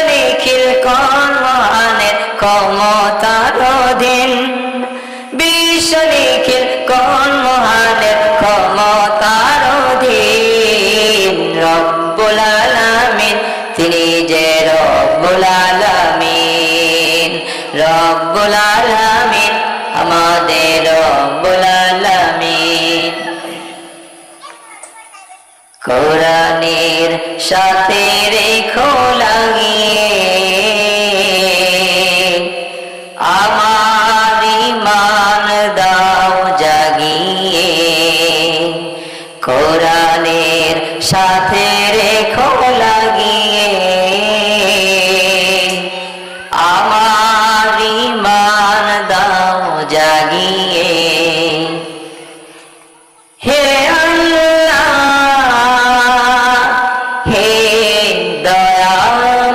নিখিল কোন মহানের ক্ষমতার অধীন, বিশ্ব নিখিল কোন মহানের ক্ষমতার অধীন। রব্বুল আলামিন তিনি যে রব্বুল আলামিন, রব্বুল আলামিন আমাদের রব্বুল আলামিন। কোরআনের সাথে রেখো লাগিয়ে আমার ঈমান দাও জাগিয়ে, কোরআনের সাথে রেখো লাগিয়ে আমার ঈমান দাও জাগিয়ে।